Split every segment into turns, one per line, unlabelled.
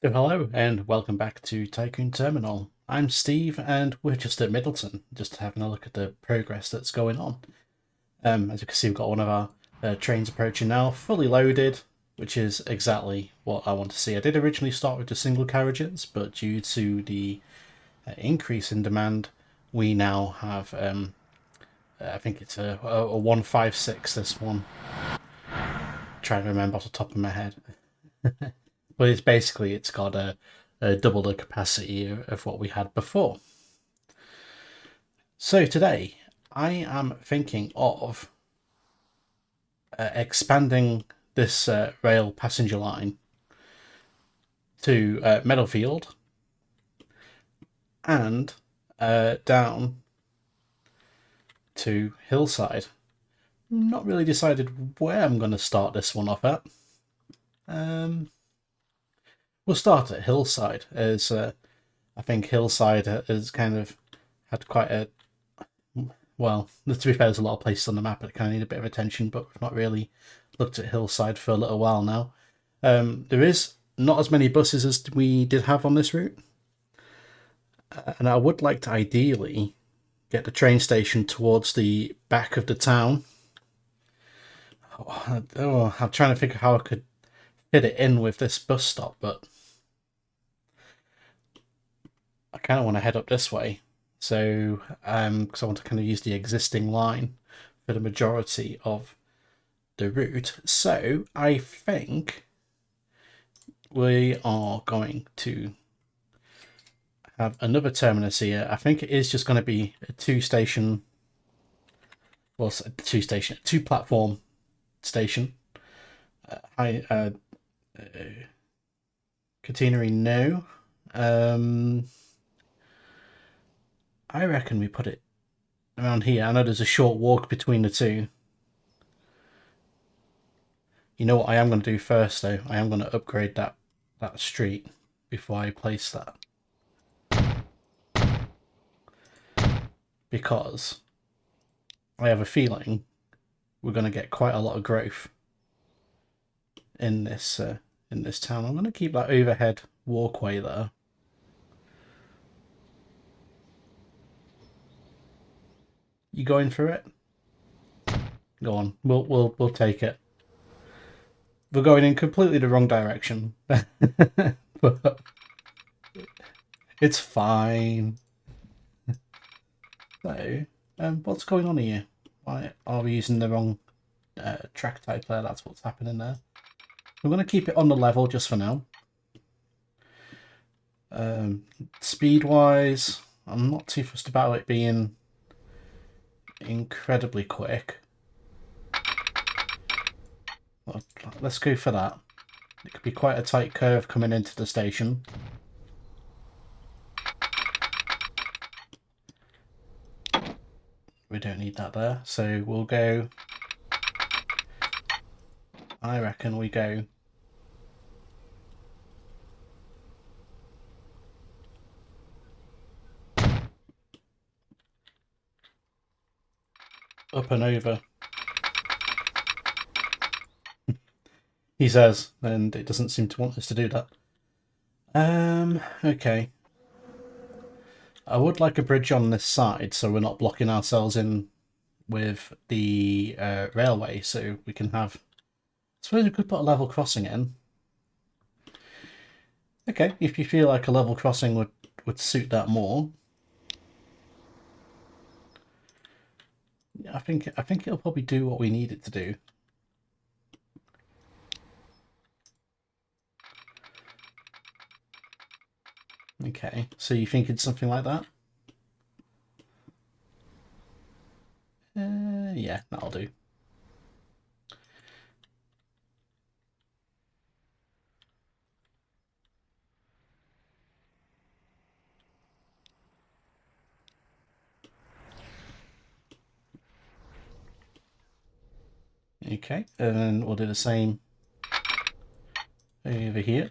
So hello and welcome back to Tycoon Terminal. I'm Steve and we're just at Middleton, just having a look at the progress that's going on. As you can see, we've got one of our trains approaching now, fully loaded, which is exactly what I want to see. I did originally start with the single carriages, but due to the increase in demand, we now have, I think it's a 156, this one. Trying to remember off the top of my head. But it's got a double the capacity of what we had before. So today I am thinking of expanding this rail passenger line to Meadowfield and down to Hillside. Not really decided where I'm going to start this one off at. We'll start at Hillside, as I think Hillside has kind of had quite a well. To be fair, there's a lot of places on the map that kind of need a bit of attention, but we've not really looked at Hillside for a little while now. There is not as many buses as we did have on this route, and I would like to ideally get the train station towards the back of the town. I'm trying to figure how I could fit it in with this bus stop, but I kind of want to head up this way. So, because I want to kind of use the existing line for the majority of the route. So, I think we are going to have another terminus here. I think it is just going to be a two platform station. Catenary, no. I reckon we put it around here. I know there's a short walk between the two. You know what I am going to do first, though? I am going to upgrade that street before I place that. Because I have a feeling we're going to get quite a lot of growth in this town. I'm going to keep that overhead walkway there. You going for it? Go on. We'll take it. We're going in completely the wrong direction. But it's fine. So, what's going on here? Why are we using the wrong track type there? That's what's happening there. We're going to keep it on the level just for now. Speed-wise, I'm not too fussed about it being incredibly quick. Let's go for that. It could be quite a tight curve coming into the station. We don't need that there, so we'll go. I reckon we go up and over. He says, and it doesn't seem to want us to do that. Okay. I would like a bridge on this side so we're not blocking ourselves in with the railway, so we can have. I suppose we could put a level crossing in. Okay, if you feel like a level crossing would suit that more. I think it'll probably do what we need it to do. Okay, so you think it's something like that? Yeah, that'll do. Okay, and then we'll do the same over here.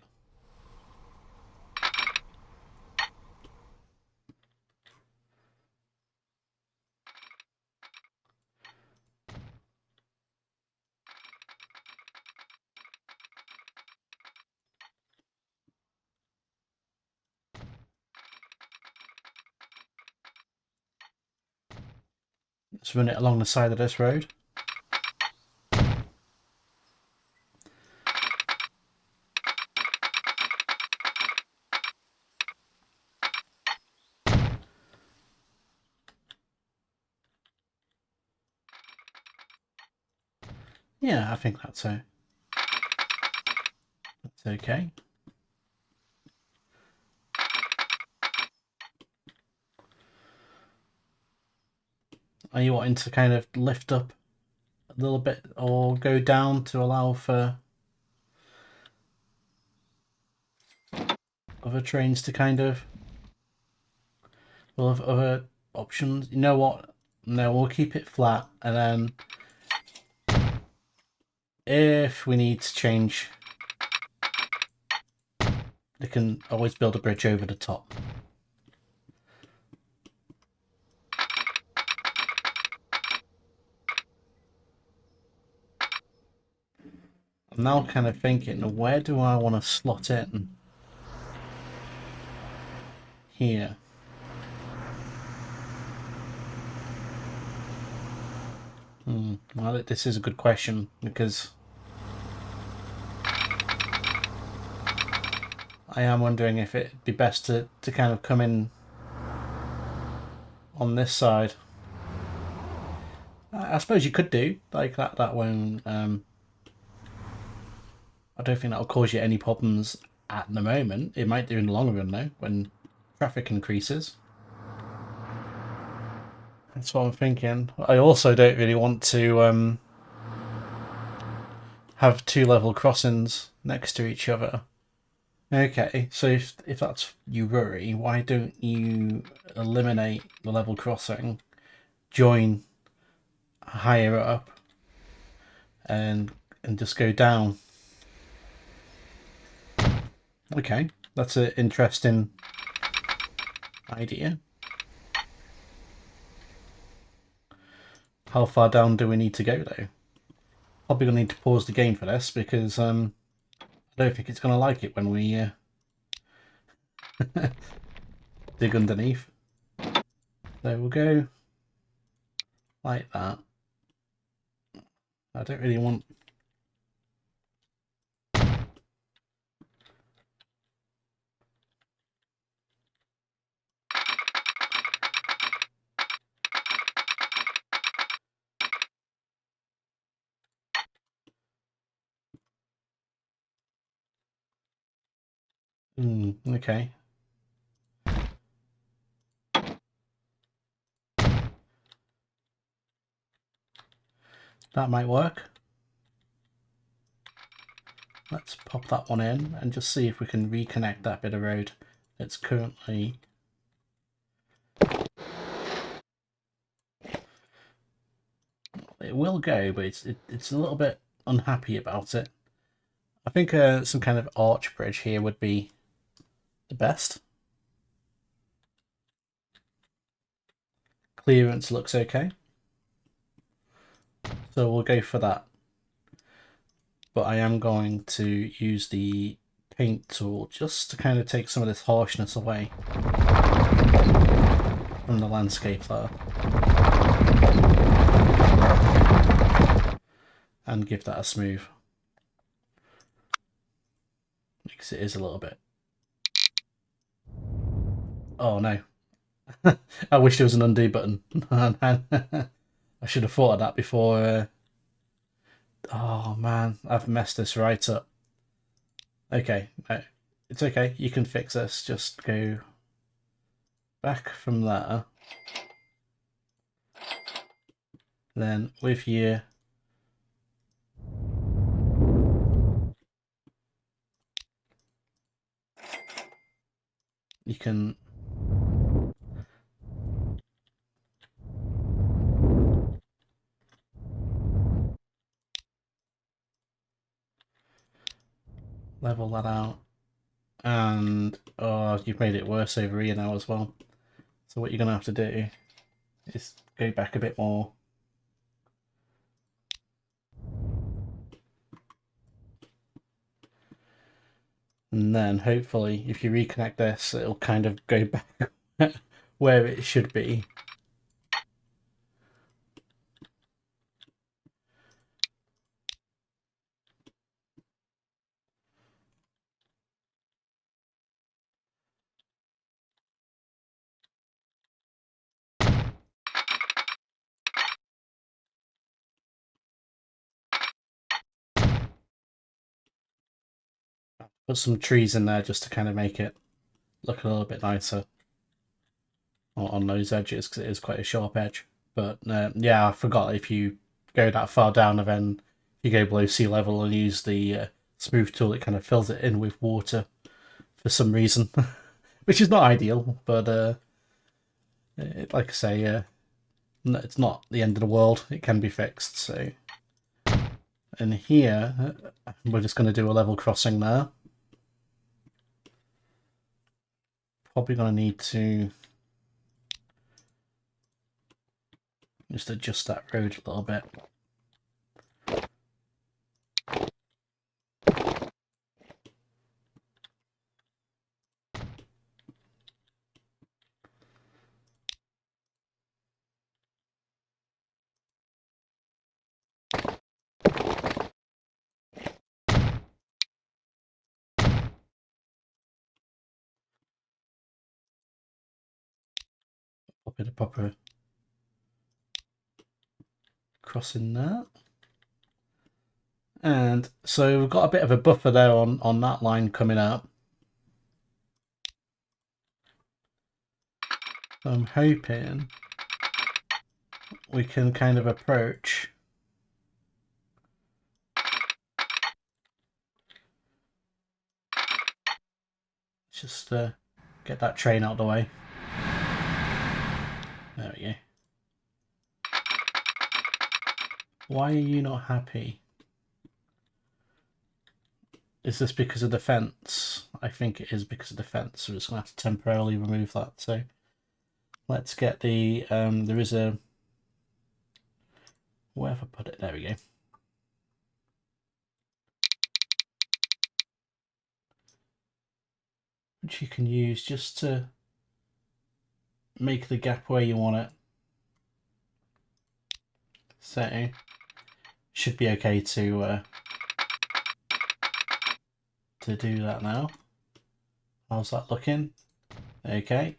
Let's run it along the side of this road. Yeah, I think that's okay. Are you wanting to kind of lift up a little bit or go down to allow for other trains to kind of, well, other options? You know what? No, we'll keep it flat, and then if we need to change, they can always build a bridge over the top. I'm now kind of thinking, where do I want to slot in? Here. Well, this is a good question, because I am wondering if it'd be best to kind of come in on this side. I suppose you could do like that. That won't. I don't think that'll cause you any problems at the moment. It might do in the long run though, when traffic increases. That's what I'm thinking. I also don't really want to have two level crossings next to each other. Okay, so if that's your worry, why don't you eliminate the level crossing, join higher up, and just go down? Okay, that's an interesting idea. How far down do we need to go though? Probably gonna need to pause the game for this, because I don't think it's gonna like it when we dig underneath. There we'll go like that. I don't really want. Okay. That might work. Let's pop that one in and just see if we can reconnect that bit of road that's currently... It will go, but it's a little bit unhappy about it. I think some kind of arch bridge here would be the best. Clearance looks okay, so we'll go for that. But I am going to use the paint tool just to kind of take some of this harshness away from the landscape there, and give that a smooth, because it is a little bit... Oh no. I wish there was an undo button. I should have thought of that before. Oh man, I've messed this right up. Okay, no, it's okay. You can fix this. Just go back from there. Then with your... You can... level that out. And oh, you've made it worse over here now as well. So what you're going to have to do is go back a bit more. And then hopefully if you reconnect this, it'll kind of go back where it should be. put some trees in there just to kind of make it look a little bit nicer on those edges, because it is quite a sharp edge. But yeah, I forgot, if you go that far down and then you go below sea level and use the smooth tool, it kind of fills it in with water for some reason, which is not ideal, but like I say, it's not the end of the world. It can be fixed. So, and here we're just going to do a level crossing there. Probably going to need to just adjust that road a little bit. Pop in a proper crossing there. And so we've got a bit of a buffer there on that line coming out. So I'm hoping we can kind of approach just get that train out of the way. There we go. Why are you not happy? Is this because of the fence? I think it is because of the fence. We're just going to have to temporarily remove that. So let's get the, there is a, where have I put it? There we go. Which you can use just to make the gap where you want it. So should be okay to do that now. How's that looking? Okay.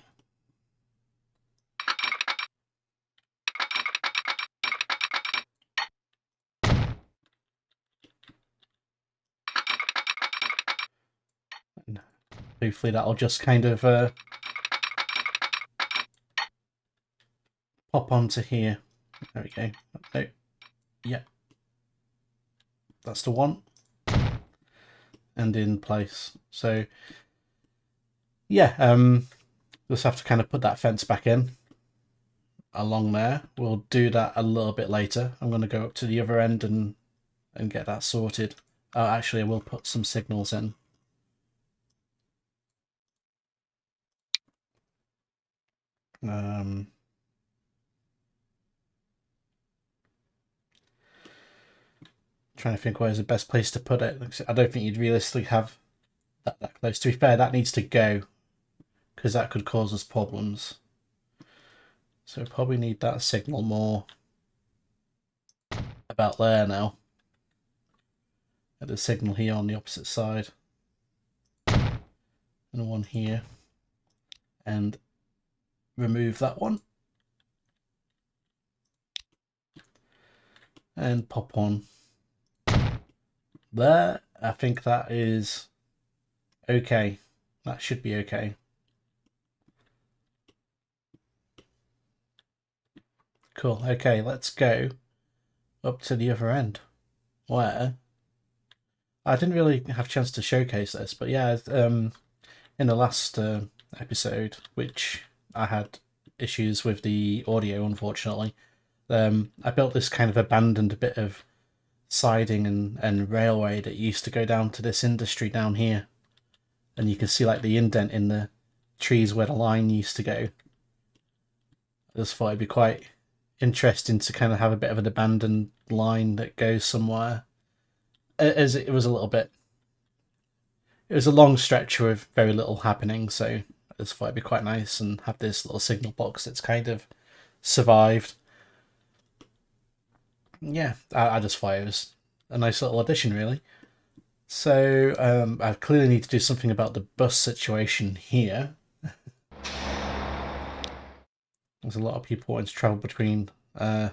And hopefully that'll just kind of pop onto here. There we go. Oh, yeah. That's the one. And in place. So yeah, just have to kind of put that fence back in along there. We'll do that a little bit later. I'm going to go up to the other end and get that sorted. Actually, I will put some signals in. Trying to think where's the best place to put it. I don't think you'd realistically have that close. To be fair, that needs to go, because that could cause us problems. So we probably need that signal more about there now. At the signal here on the opposite side. And one here. And remove that one. And pop on there. I think that is okay. That should be okay. Cool. Okay, let's go up to the other end, where I didn't really have a chance to showcase this, but yeah, in the last episode, which I had issues with the audio, unfortunately, I built this kind of abandoned bit of siding and railway that used to go down to this industry down here, and you can see like the indent in the trees where the line used to go. I just thought it'd be quite interesting to kind of have a bit of an abandoned line that goes somewhere, as it was a little bit, it was a long stretch with very little happening, so I just thought it'd be quite nice and have this little signal box that's kind of survived. Yeah, I just thought it was a nice little addition, really. So I clearly need to do something about the bus situation here. There's a lot of people wanting to travel between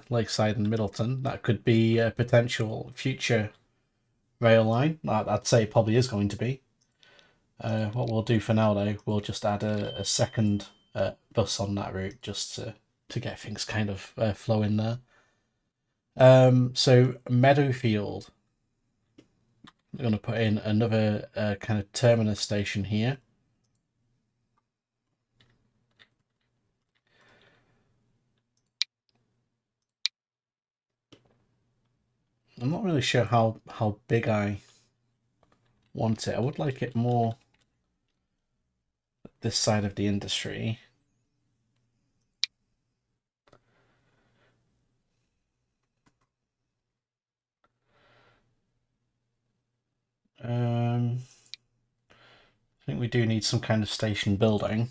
Lakeside and Middleton. That could be a potential future rail line. I'd say it probably is going to be. What we'll do for now, though, we'll just add a second bus on that route just to get things kind of flowing there. So Meadowfield, we're going to put in another kind of terminus station here. I'm not really sure how big I want it. I would like it more this side of the industry. I think we do need some kind of station building.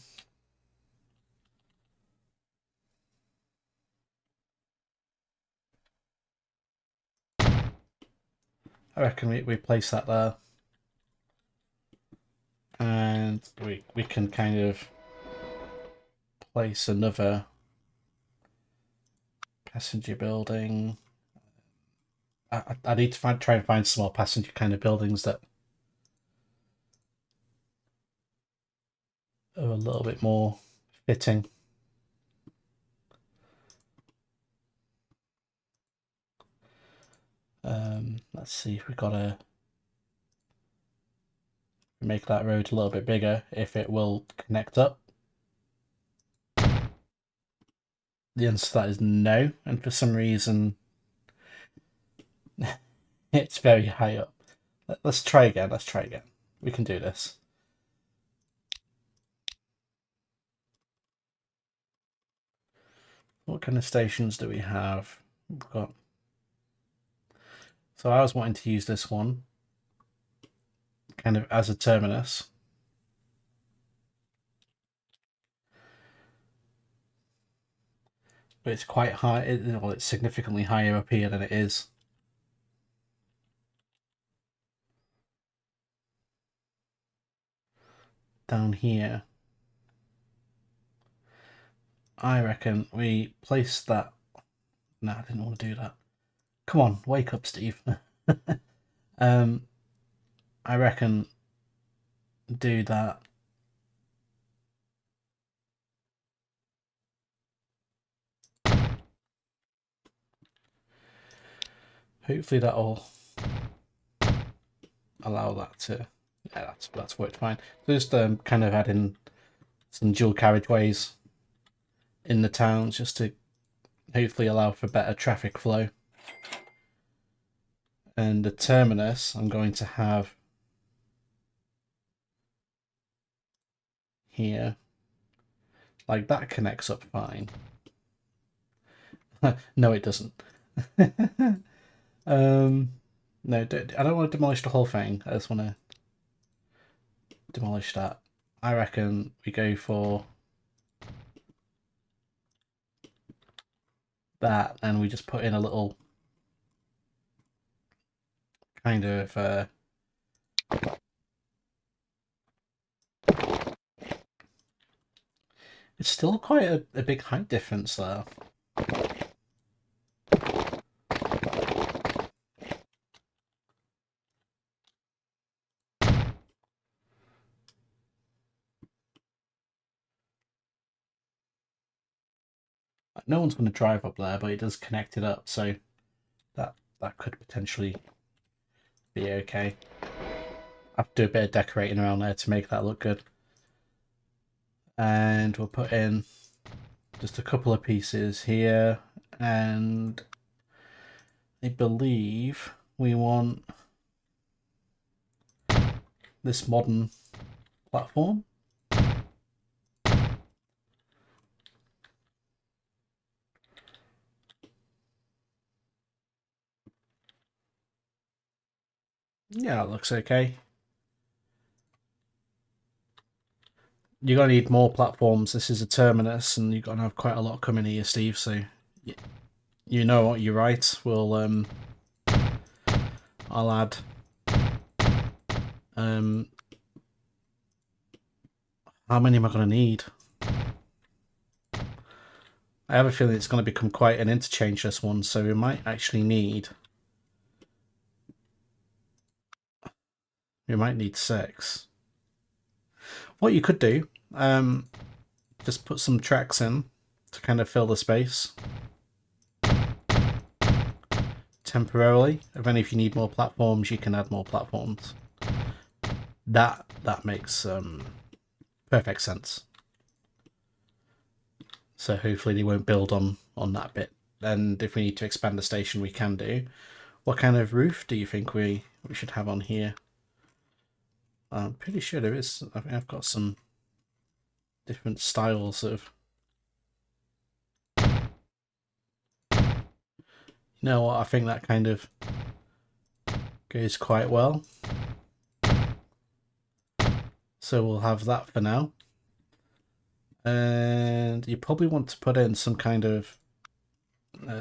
I reckon we place that there. And we can kind of place another passenger building. I need to try and find some more passenger kind of buildings that are a little bit more fitting. Let's see if we got to make that road a little bit bigger, if it will connect up. The answer to that is no, and for some reason it's very high up. Let's try again. Let's try again. We can do this. What kind of stations do we have? We've got. So I was wanting to use this one kind of as a terminus. But it's quite high. Well, it's significantly higher up here than it is down here. I reckon we place that. No, I didn't want to do that. Come on, wake up, Steve. I reckon do that. Hopefully that'll allow that to. Yeah, that's worked fine. Just kind of adding some dual carriageways in the towns just to hopefully allow for better traffic flow. And the terminus I'm going to have here. Like that connects up fine. No, it doesn't. No, I don't want to demolish the whole thing. I just want to demolish that. I reckon we go for that, and we just put in a little kind of it's still quite a big height difference there. No one's going to drive up there, but it does connect it up, so that could potentially be okay. I have to do a bit of decorating around there to make that look good. And we'll put in just a couple of pieces here, and I believe we want this modern platform. Yeah, it looks okay. You're going to need more platforms. This is a terminus, and you're going to have quite a lot coming here, Steve, so you know what, you're right. We'll I'll add how many am I going to need? I have a feeling it's going to become quite an interchange, this one, so we might actually need... We might need 6. What you could do, just put some tracks in to kind of fill the space temporarily, and then if you need more platforms, you can add more platforms. That makes perfect sense. So hopefully they won't build on that bit. And if we need to expand the station, we can do. What kind of roof do you think we should have on here? I'm pretty sure there is. I think I've got some different styles of. You know what? I think that kind of goes quite well. So we'll have that for now. And you probably want to put in some kind of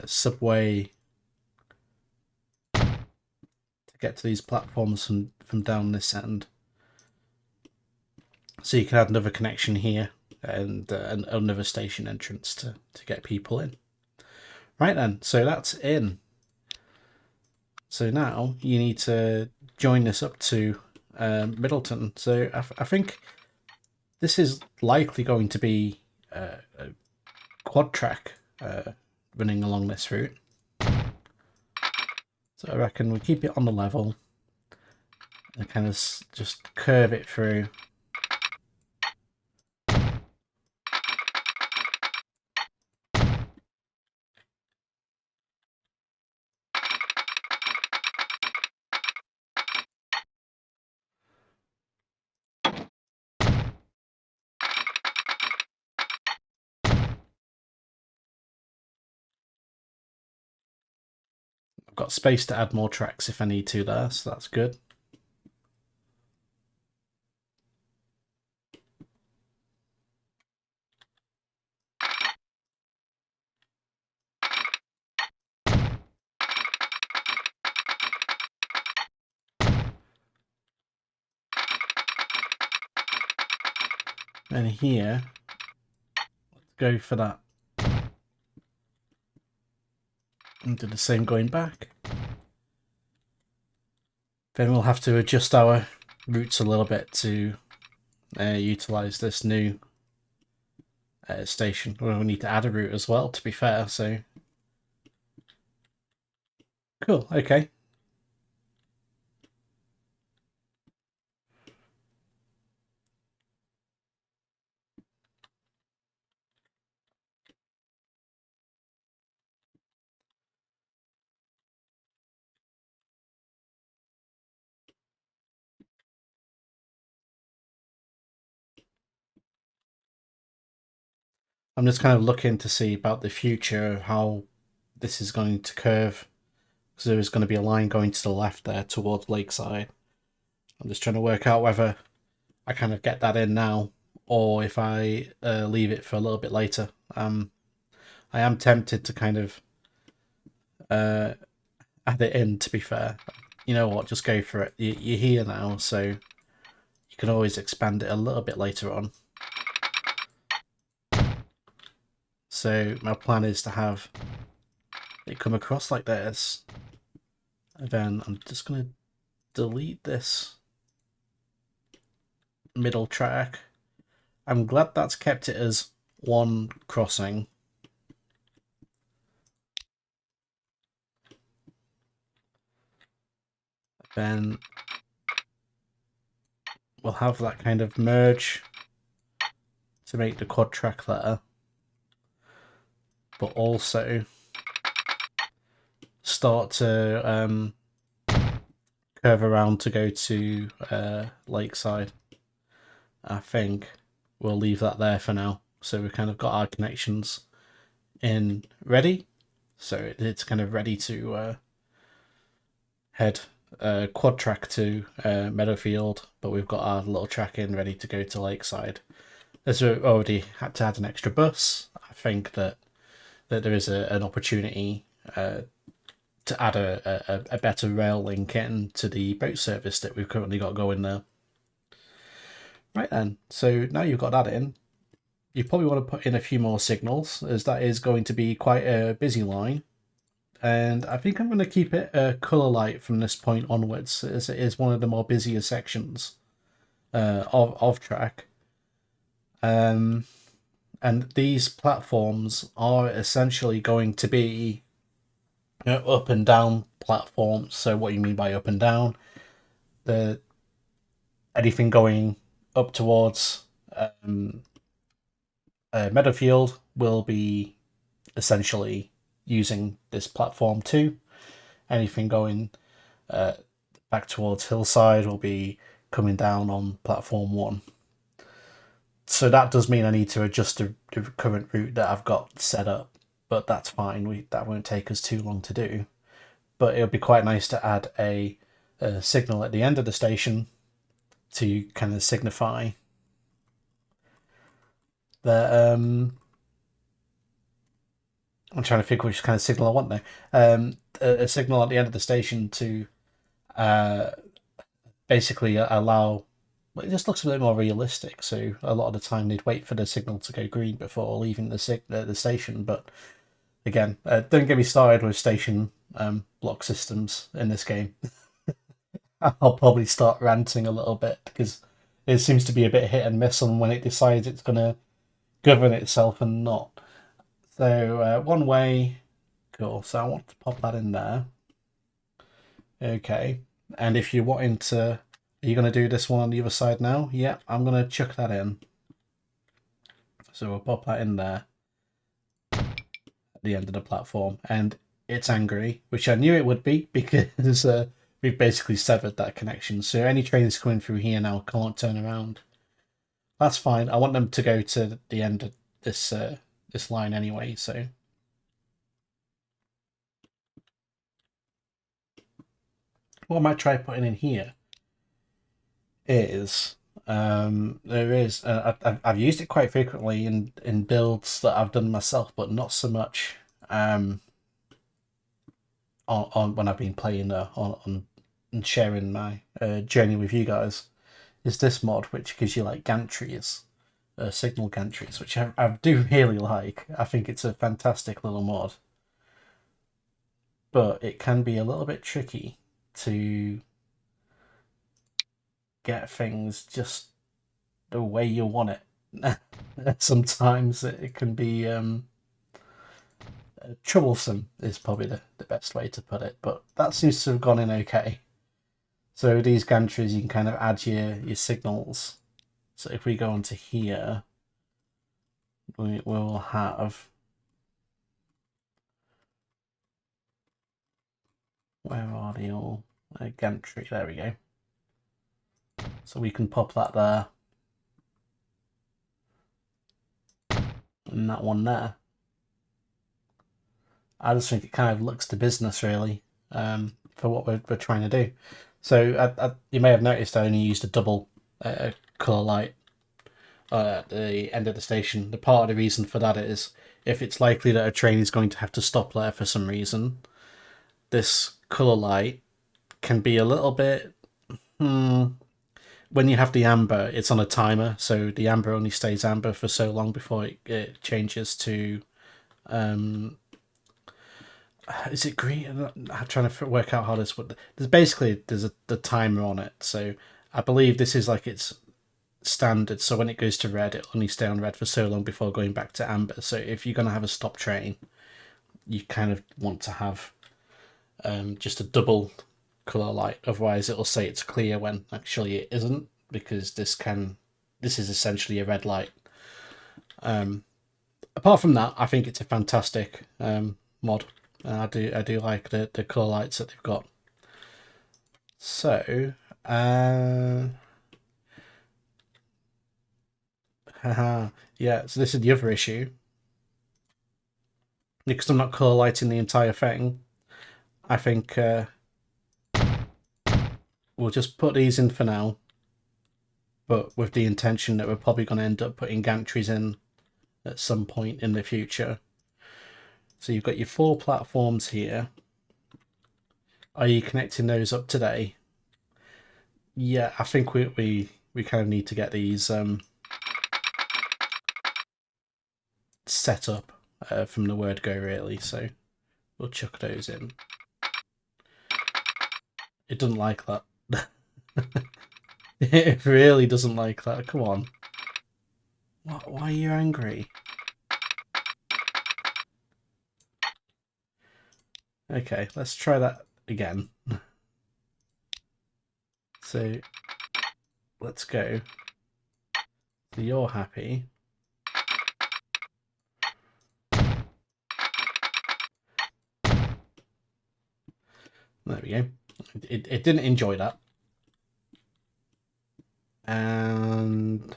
subway to get to these platforms from down this end. So you can add another connection here and another station entrance to get people in. Right then, so that's in. So now you need to join this up to Middleton. So I think this is likely going to be a quad track running along this route. So I reckon we keep it on the level and kind of just curve it through. I've got space to add more tracks if I need to there, so that's good. And here, let's go for that. And do the same going back. Then we'll have to adjust our routes a little bit to utilize this new station. Well, we need to add a route as well, to be fair, so. Cool, okay. I'm just kind of looking to see about the future of how this is going to curve. So there is going to be a line going to the left there towards Lakeside. I'm just trying to work out whether I kind of get that in now or if I leave it for a little bit later. I am tempted to kind of add it in, to be fair. You know what, just go for it. You're here now, so you can always expand it a little bit later on. So my plan is to have it come across like this. And then I'm just going to delete this middle track. I'm glad that's kept it as one crossing. Then we'll have that kind of merge to make the quad track there. But also start to curve around to go to Lakeside. I think we'll leave that there for now. So we've kind of got our connections in ready. So it's kind of ready to head quad track to Meadowfield, but we've got our little track in ready to go to Lakeside. As we already had to add an extra bus, I think that there is an opportunity to add a better rail link in to the boat service that we've currently got going there. Right then, so now you've got that in, you probably want to put in a few more signals, as that is going to be quite a busy line. And I think I'm going to keep it colour light from this point onwards, as it is one of the more busier sections of track. And these platforms are essentially going to be up and down platforms. So what you mean by up and down? The anything going up towards Meadowfield will be essentially using this platform too. Anything going back towards Hillside will be coming down on platform 1. So that does mean I need to adjust the current route that I've got set up, but that's fine. That won't take us too long to do. But it would be quite nice to add a signal at the end of the station to kind of signify that. I'm trying to figure which kind of signal I want there. A signal at the end of the station to basically allow. Well, it just looks a bit more realistic. So a lot of the time they'd wait for the signal to go green before leaving the station. But again, don't get me started with station block systems in this game. I'll probably start ranting a little bit because it seems to be a bit hit and miss on when it decides it's going to govern itself and not. So one way, cool. So I want to pop that in there. Okay, and if you're wanting to, are you going to do this one on the other side now? Yeah, I'm going to chuck that in. So we'll pop that in there at the end of the platform, and it's angry, which I knew it would be because we've basically severed that connection. So any trains coming through here now can't turn around. That's fine. I want them to go to the end of this this line anyway. So what I might try putting in here is there is I've used it quite frequently in builds that I've done myself, but not so much on when I've been playing on and sharing my journey with you guys. Is this mod which gives you like gantries, signal gantries, which I do really like. I think it's a fantastic little mod, but it can be a little bit tricky to get things just the way you want it. Sometimes it can be troublesome is probably the best way to put it, but that seems to have gone in okay. So these gantries, you can kind of add your signals. So if we go onto here, we will have, where are they all? Gantry, there we go. So we can pop that there. And that one there. I just think it kind of looks to business, really, for what we're trying to do. So you may have noticed I only used a double colour light at the end of the station. The part of the reason for that is if it's likely that a train is going to have to stop there for some reason, this colour light can be a little bit... When you have the amber, it's on a timer, so the amber only stays amber for so long before it changes to... is it green? I'm trying to work out how this would... There's the timer on it, so I believe this is like its standard, so when it goes to red, it'll only stay on red for so long before going back to amber. So if you're going to have a stop train, you kind of want to have just a double colour light, otherwise it'll say it's clear when actually it isn't, because this is essentially a red light. Apart from that, I think it's a fantastic mod. I do like the colour lights that they've got. So yeah, so this is the other issue. Because I'm not colour lighting the entire thing, I think we'll just put these in for now, but with the intention that we're probably going to end up putting gantries in at some point in the future. So you've got your 4 platforms here. Are you connecting those up today? Yeah, I think we kind of need to get these set up from the word go, really. So we'll chuck those in. It doesn't like that. It really doesn't like that. Come on. Why are you angry? Okay, let's try that again. So let's go. So you're happy. There we go. It didn't enjoy that. And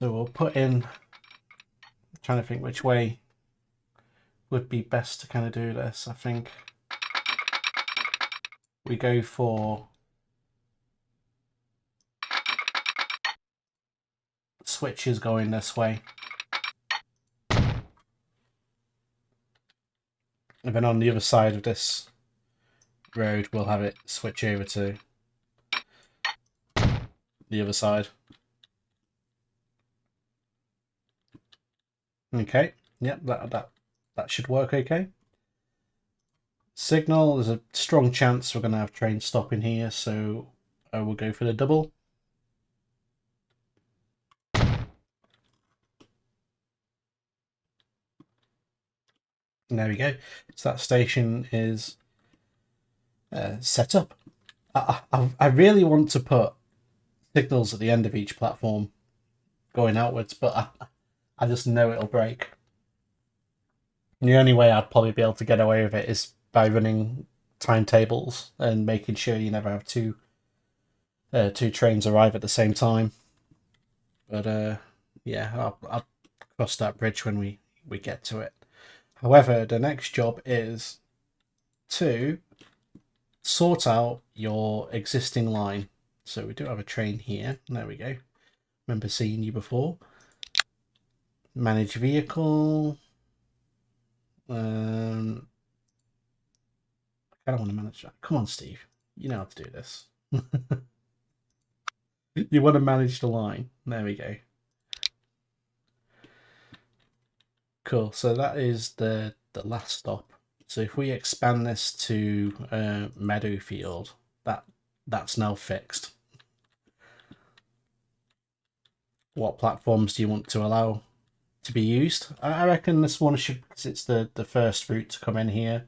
so we'll put in, I'm trying to think which way would be best to kind of do this. I think we go for switches going this way. And then on the other side of this road, we'll have it switch over to the other side. Okay, yep, that should work okay. Signal, there's a strong chance we're going to have trains stopping here, so we'll go for the double. And there we go. So that station is set up. I really want to put signals at the end of each platform going outwards, but I just know it'll break. And the only way I'd probably be able to get away with it is by running timetables and making sure you never have two trains arrive at the same time. But yeah, I'll cross that bridge when we get to it. However, the next job is to sort out your existing line. So we do have a train here. There we go. Remember seeing you before. Manage vehicle. I don't want to manage that. Come on, Steve. You know how to do this. You want to manage the line. There we go. Cool. So that is the last stop. So if we expand this to Meadowfield, that's now fixed. What platforms do you want to allow to be used? I reckon this one should, because it's the first route to come in here,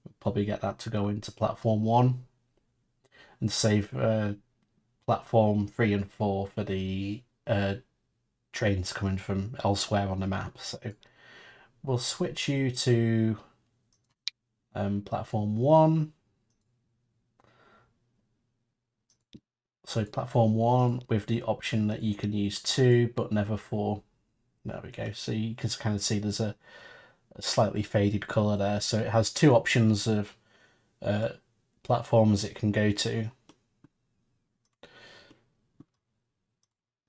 we'll probably get that to go into platform 1 and save platform 3 and 4 for the trains coming from elsewhere on the map. So we'll switch you to platform 1. So platform 1 with the option that you can use 2 but never 4. There we go. So you can kind of see there's a slightly faded colour there. So it has 2 options of platforms it can go to.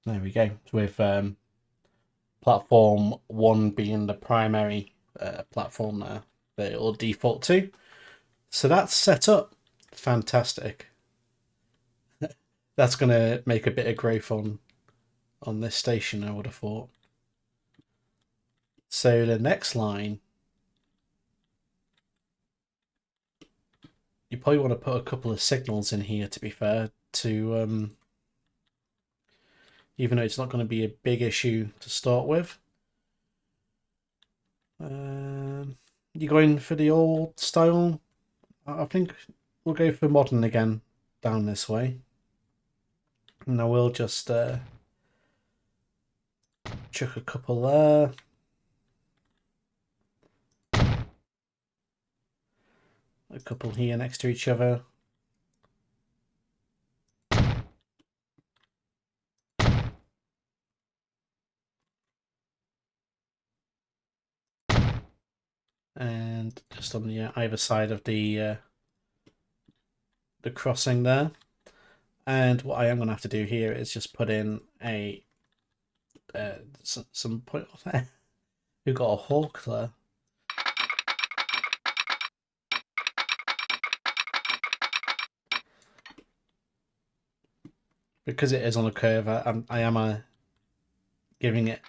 There we go. With platform 1 being the primary platform there that it will default to. So that's set up. Fantastic. That's going to make a bit of growth on this station, I would have thought. So the next line, you probably want to put a couple of signals in here, to be fair, to even though it's not going to be a big issue to start with. You going for the old style? I think we'll go for modern again down this way. And I will just chuck a couple there. A couple here next to each other. And just on the either side of the crossing there. And what I am going to have to do here is just put in a some point. We've got a hawk there. Because it is on a curve, I am giving it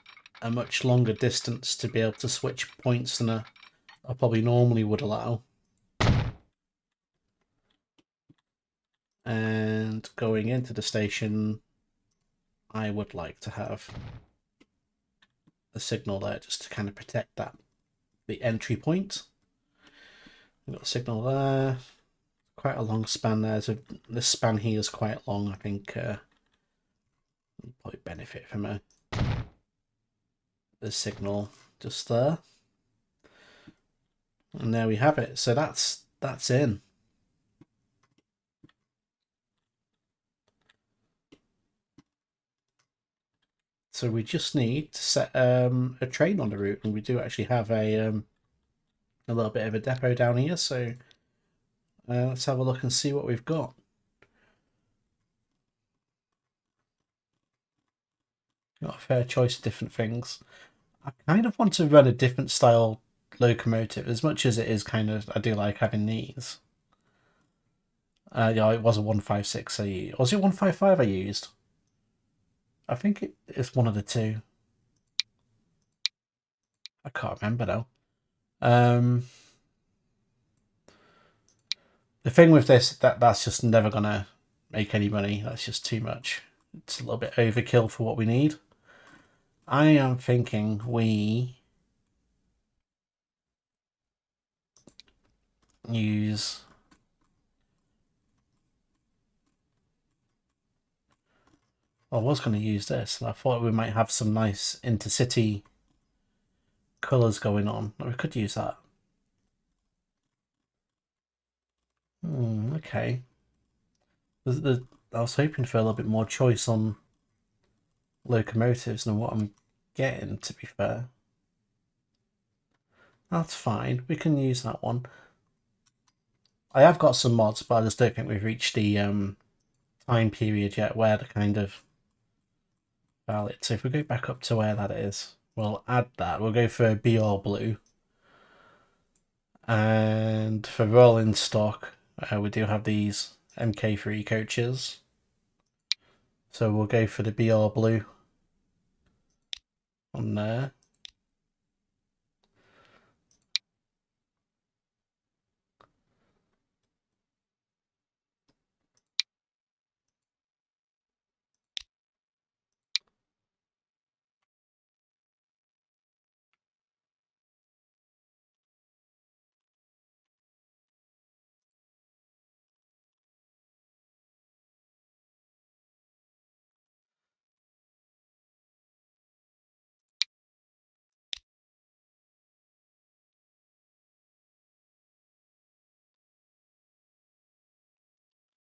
a much longer distance to be able to switch points than I probably normally would allow. And going into the station, I would like to have a signal there just to kind of protect the entry point. We've got a signal there. Quite a long span there. So this span here is quite long. I think probably benefit from the signal just there. And there we have it. So that's in. So we just need to set a train on the route, and we do actually have a little bit of a depot down here. So let's have a look and see what we've got. Got a fair choice of different things. I kind of want to run a different style locomotive, as much as it is kind of, I do like having these. Yeah, it was a 156 I used. Was it 155 I used? I think it's one of the two. I can't remember though. The thing with this, that's just never gonna make any money. That's just too much. It's a little bit overkill for what we need. I am thinking we use I was going to use this, and I thought we might have some nice intercity colours going on. We could use that. Okay. I was hoping for a little bit more choice on locomotives than what I'm getting, to be fair. That's fine. We can use that one. I have got some mods, but I just don't think we've reached the time period yet where they're kind of valid. So if we go back up to where that is, we'll add that. We'll go for BR Blue. And for rolling stock, we do have these MK3 coaches. So we'll go for the BR Blue on there.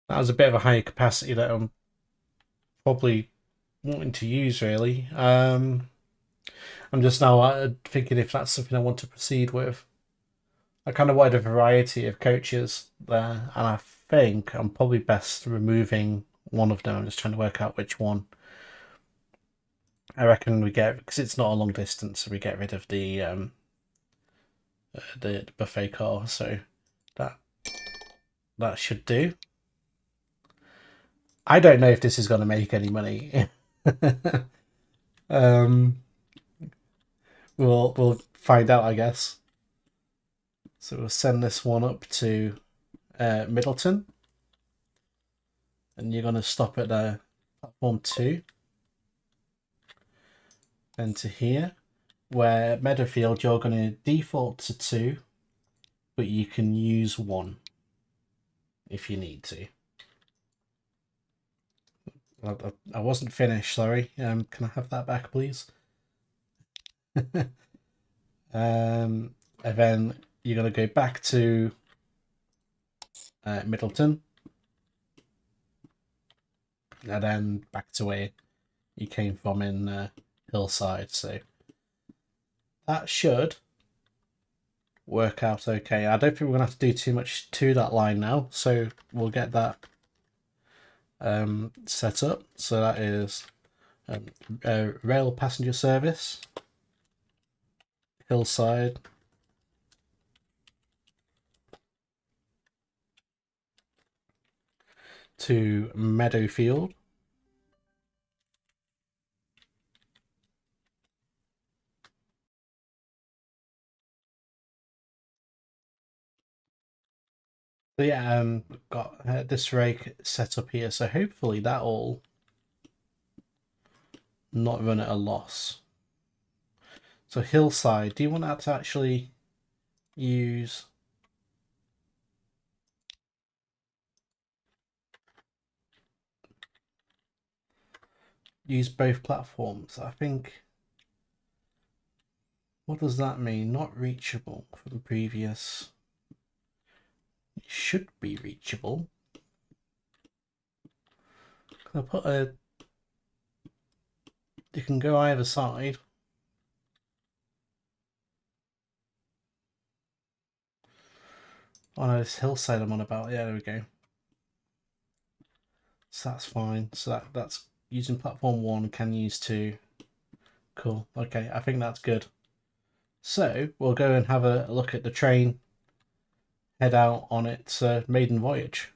That was a bit of a higher capacity that I'm probably wanting to use, really. I'm just now thinking if that's something I want to proceed with. I kind of wanted a variety of coaches there, and I think I'm probably best removing one of them. I'm just trying to work out which one. I reckon we get, because it's not a long distance, so we get rid of the buffet car. So that should do. I don't know if this is going to make any money. We'll find out, I guess. So we'll send this one up to Middleton, and you're going to stop at platform 2, then to here, where Meadowfield you're going to default to 2, but you can use 1 if you need to. I wasn't finished, sorry. Can I have that back, please? And then you're going to go back to Middleton, and then back to where you came from in Hillside. So that should work out okay. I don't think we're going to have to do too much to that line now, so we'll get that set up. So that is rail passenger service, Hillside, to Meadowfield. So yeah, got this rake set up here. So hopefully that all not run at a loss. So Hillside, do you want that to actually use both platforms? I think, what does that mean? Not reachable from previous. It should be reachable. Can I put a, you can go either side. Oh no, it's Hillside I'm on about. Yeah, there we go. So that's fine. So that's using platform 1, can use 2. Cool. Okay, I think that's good. So we'll go and have a look at the train head out on its maiden voyage.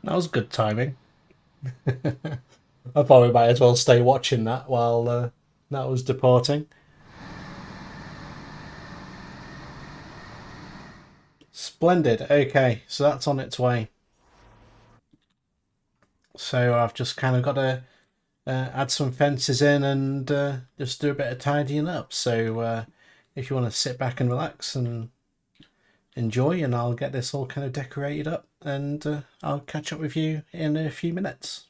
That was good timing. I thought we might as well stay watching that while that was departing. Splendid. Okay, so that's on its way. So I've just kind of got to add some fences in and just do a bit of tidying up. So if you want to sit back and relax and enjoy, and I'll get this all kind of decorated up, and I'll catch up with you in a few minutes.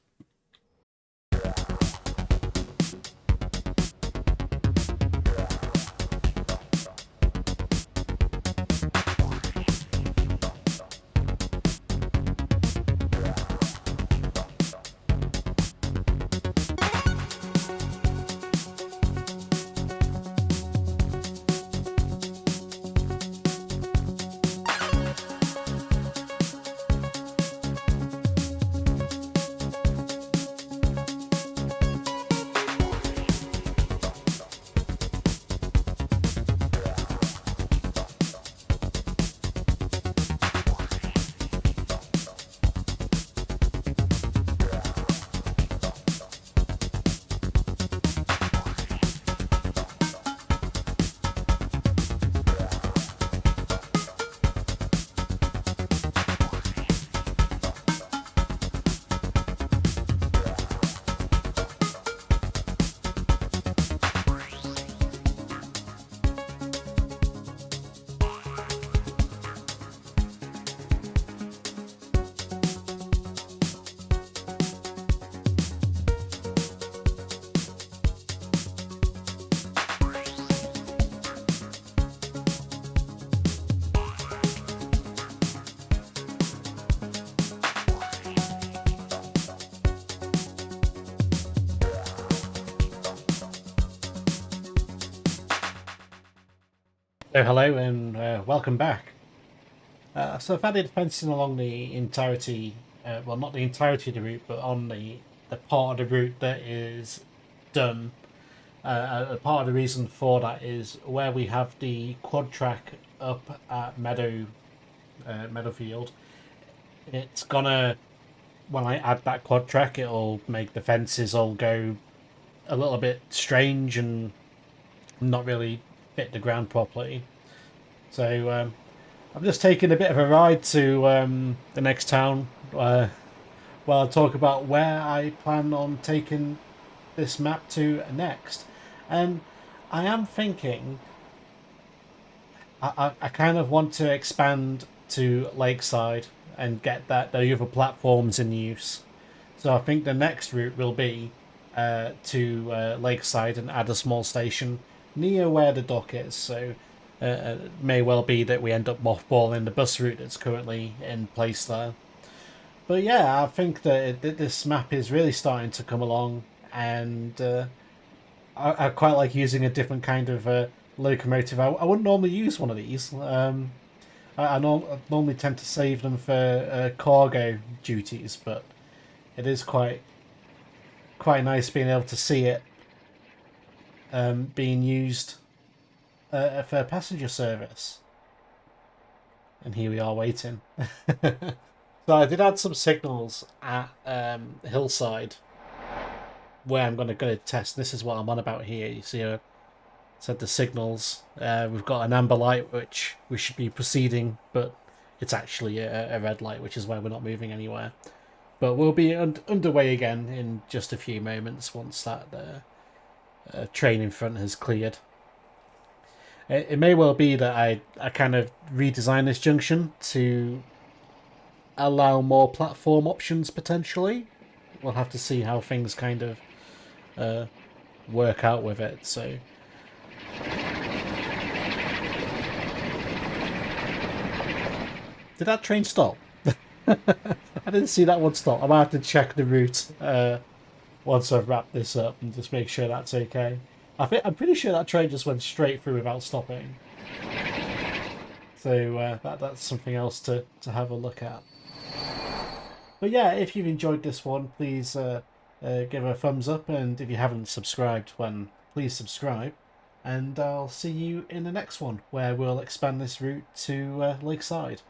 So hello and welcome back. So I've added fencing along the entirety, well not the entirety of the route, but on the part of the route that is done. Part of the reason for that is where we have the quad track up at Meadowfield. It's gonna, when I add that quad track, it'll make the fences all go a little bit strange and not really fit the ground properly. So I'm just taking a bit of a ride to the next town while I talk about where I plan on taking this map to next. And I am thinking I kind of want to expand to Lakeside and get the other platforms in use. So I think the next route will be to Lakeside and add a small station near where the dock is. So It may well be that we end up mothballing the bus route that's currently in place there. But yeah, I think that this map is really starting to come along, and I quite like using a different kind of locomotive. I wouldn't normally use one of these. I normally tend to save them for cargo duties, but it is quite nice being able to see it being used for passenger service. And here we are waiting. So I did add some signals at Hillside where I'm going to go test. This is what I'm on about here. You see, said the signals. We've got an amber light, which we should be proceeding, but it's actually a red light, which is why we're not moving anywhere. But we'll be underway again in just a few moments once that train in front has cleared. It may well be that I kind of redesign this junction to allow more platform options potentially. We'll have to see how things kind of work out with it. So did that train stop? I didn't see that one stop. I might have to check the route once I've wrapped this up and just make sure that's okay. I'm pretty sure that train just went straight through without stopping. So that's something else to have a look at. But yeah, if you've enjoyed this one, please give a thumbs up, and if you haven't subscribed, please subscribe. And I'll see you in the next one, where we'll expand this route to Lakeside.